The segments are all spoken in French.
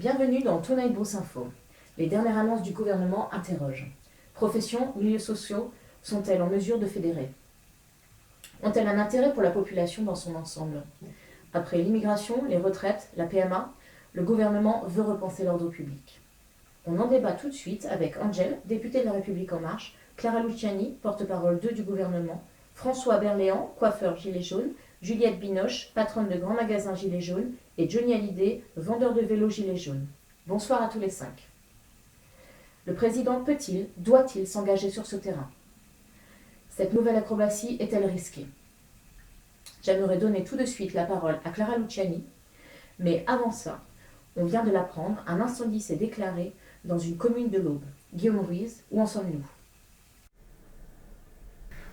Bienvenue dans Tonight Bourse Info. Les dernières annonces du gouvernement interrogent. Professions, milieux sociaux sont-elles en mesure de fédérer? Ont-elles un intérêt pour la population dans son ensemble? Après l'immigration, les retraites, la PMA, le gouvernement veut repenser l'ordre public. On en débat tout de suite avec Angel, député de La République En Marche, Clara Luciani, porte-parole 2 du gouvernement, François Berléand, coiffeur gilet jaune, Juliette Binoche, patronne de grands magasins gilets jaunes, et Johnny Hallyday, vendeur de vélos gilets jaunes. Bonsoir à tous les 5. Le président peut-il, doit-il s'engager sur ce terrain? Cette nouvelle acrobatie est-elle risquée? J'aimerais donner tout de suite la parole à Clara Luciani, mais avant ça, on vient de l'apprendre, un incendie s'est déclaré dans une commune de l'Aube. Guillaume Ruiz, où en sommes-nous?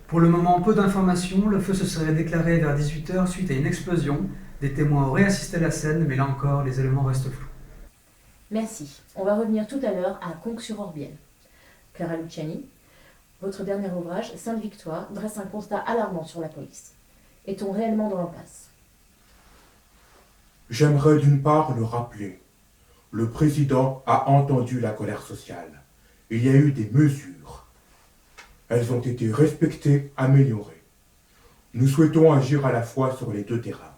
Pour le moment, peu d'informations. Le feu se serait déclaré vers 18h suite à une explosion. Des témoins auraient assisté à la scène, mais là encore, les éléments restent flous. Merci. On va revenir tout à l'heure à Conques-sur-Orbiel. Clara Luciani, votre dernier ouvrage, Sainte-Victoire, dresse un constat alarmant sur la police. Est-on réellement dans l'impasse? J'aimerais d'une part le rappeler. Le président a entendu la colère sociale. Il y a eu des mesures. Elles ont été respectées, améliorées. Nous souhaitons agir à la fois sur les deux terrains.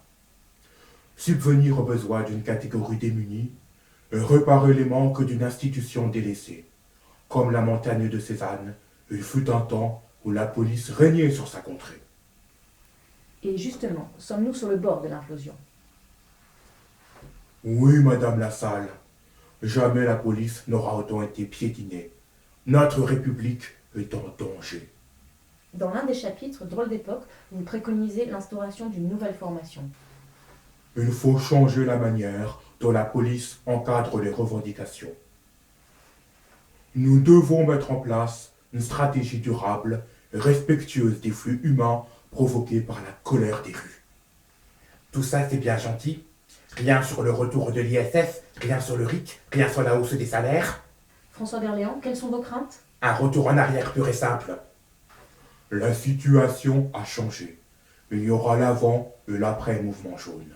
Subvenir aux besoins d'une catégorie démunie et réparer les manques d'une institution délaissée. Comme la montagne de Cézanne, il fut un temps où la police régnait sur sa contrée. Et justement, sommes-nous sur le bord de l'implosion? Oui, Madame Lassalle, jamais la police n'aura autant été piétinée. Notre République est en danger. Dans l'un des chapitres, Drôle d'époque, vous préconisez l'instauration d'une nouvelle formation. Il faut changer la manière dont la police encadre les revendications. Nous devons mettre en place une stratégie durable et respectueuse des flux humains provoqués par la colère des rues. Tout ça, c'est bien gentil. Rien sur le retour de l'ISF, rien sur le RIC, rien sur la hausse des salaires. François Berléand, quelles sont vos craintes? Un retour en arrière pur et simple. La situation a changé. Il y aura l'avant et l'après mouvement jaune.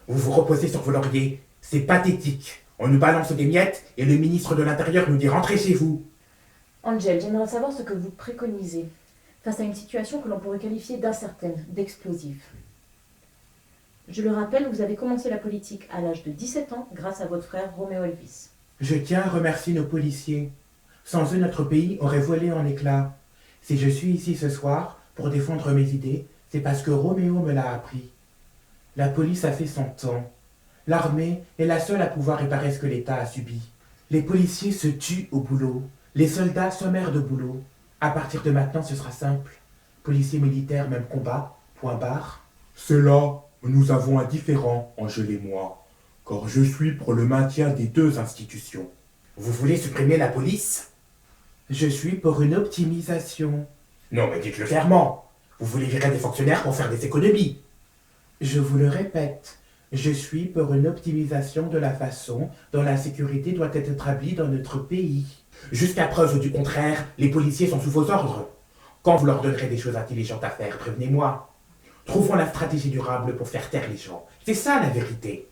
Vous vous reposez sur vos lauriers. C'est pathétique. On nous balance des miettes et le ministre de l'Intérieur nous dit rentrez chez vous. Angel, j'aimerais savoir ce que vous préconisez face à une situation que l'on pourrait qualifier d'incertaine, d'explosive. Je le rappelle, vous avez commencé la politique à l'âge de 17 ans grâce à votre frère Roméo Elvis. Je tiens à remercier nos policiers. Sans eux, notre pays aurait volé en éclats. Si je suis ici ce soir pour défendre mes idées, c'est parce que Roméo me l'a appris. La police a fait son temps. L'armée est la seule à pouvoir réparer ce que l'État a subi. Les policiers se tuent au boulot. Les soldats sommaires de boulot. À partir de maintenant, ce sera simple. Policiers militaires, même combat, point barre. C'est là où nous avons un différend, Angèle et moi, car je suis pour le maintien des deux institutions. Vous voulez supprimer la police? Je suis pour une optimisation. Non, mais dites-le clairement. Vous voulez virer des fonctionnaires pour faire des économies. Je vous le répète, je suis pour une optimisation de la façon dont la sécurité doit être établie dans notre pays. Jusqu'à preuve du contraire, les policiers sont sous vos ordres. Quand vous leur donnerez des choses intelligentes à faire, prévenez-moi. Trouvons la stratégie durable pour faire taire les gens. C'est ça la vérité.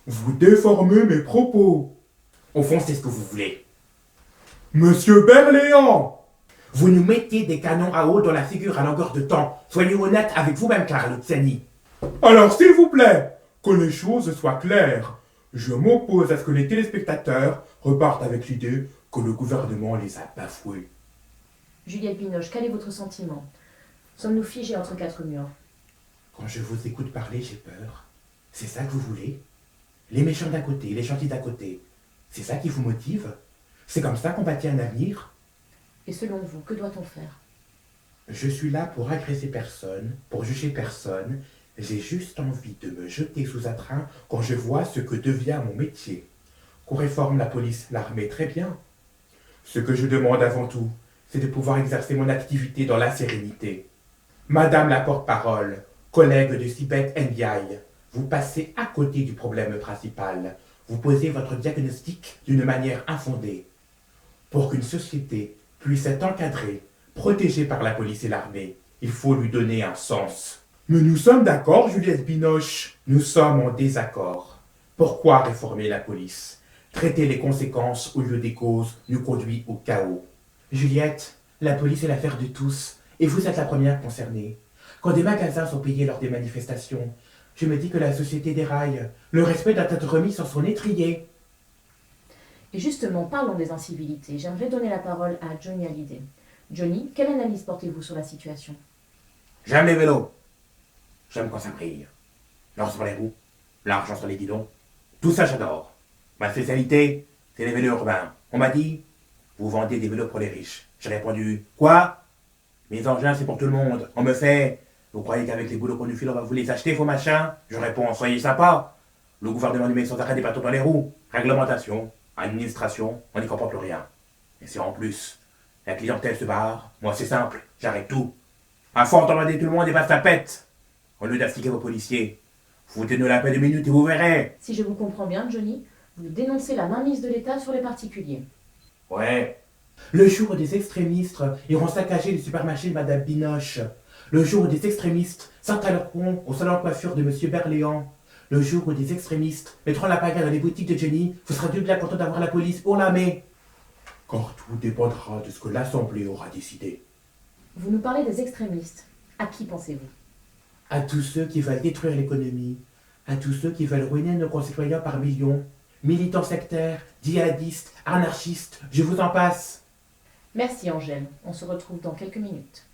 Vous déformez mes propos. Au fond, c'est ce que vous voulez. Monsieur Berléand! Vous nous mettez des canons à eau dans la figure à longueur de temps. Soyez honnête avec vous-même, Clara Luciani. Alors, s'il vous plaît, que les choses soient claires. Je m'oppose à ce que les téléspectateurs repartent avec l'idée que le gouvernement les a bafoués. Juliette Binoche, quel est votre sentiment? Sommes-nous figés entre quatre murs? Quand je vous écoute parler, j'ai peur. C'est ça que vous voulez? Les méchants d'un côté, les gentils d'un côté. C'est ça qui vous motive? C'est comme ça qu'on bâtit un avenir? Et selon vous, que doit-on faire? Je suis là pour agresser personne, pour juger personne. J'ai juste envie de me jeter sous un train quand je vois ce que devient mon métier. Qu'on réforme la police, l'armée, très bien. Ce que je demande avant tout, c'est de pouvoir exercer mon activité dans la sérénité. Madame la porte-parole, collègue de Sibeth Ndiaye, vous passez à côté du problème principal. Vous posez votre diagnostic d'une manière infondée. Pour qu'une société puisse être encadrée, protégée par la police et l'armée, il faut lui donner un sens. Mais nous sommes d'accord, Juliette Binoche. Nous sommes en désaccord. Pourquoi réformer la police? Traiter les conséquences au lieu des causes nous conduit au chaos. Juliette, la police est l'affaire de tous, et vous êtes la première concernée. Quand des magasins sont pillés lors des manifestations, je me dis que la société déraille. Le respect doit être remis sur son étrier. Et justement, parlons des incivilités. J'aimerais donner la parole à Johnny Hallyday. Johnny, quelle analyse portez-vous sur la situation? J'aime les vélos. J'aime quand ça brille. L'or sur les roues, l'argent sur les guidons. Tout ça, j'adore. Ma spécialité, c'est les vélos urbains. On m'a dit, vous vendez des vélos pour les riches. J'ai répondu, quoi? Mes engins, c'est pour tout le monde. On me fait, vous croyez qu'avec les boulots qu'on nous file, on va vous les acheter, vos machins? Je réponds, soyez sympa. Le gouvernement nous met sans arrêt des bâtons dans les roues. Réglementation, administration, on n'y comprend plus rien. Et c'est en plus, la clientèle se barre. Moi, c'est simple, j'arrête tout. À force d'emmerder tout le monde et passe la pète. Au lieu d'astiquer vos policiers. Foutez-nous la paix 2 minutes et vous verrez. Si je vous comprends bien, Johnny, vous dénoncez la mainmise de l'État sur les particuliers. Ouais. Le jour où des extrémistes iront saccager les supermarchés de Madame Binoche. Le jour où des extrémistes s'intalleront au salon de coiffure de Monsieur Berléand. Le jour où des extrémistes mettront la pagaille dans les boutiques de Jenny, vous serez bien content d'avoir la police pour l'armée. Car tout dépendra de ce que l'Assemblée aura décidé. Vous nous parlez des extrémistes. À qui pensez-vous? À tous ceux qui veulent détruire l'économie, à tous ceux qui veulent ruiner nos concitoyens par millions, militants sectaires, djihadistes, anarchistes, je vous en passe. Merci Angèle, on se retrouve dans quelques minutes.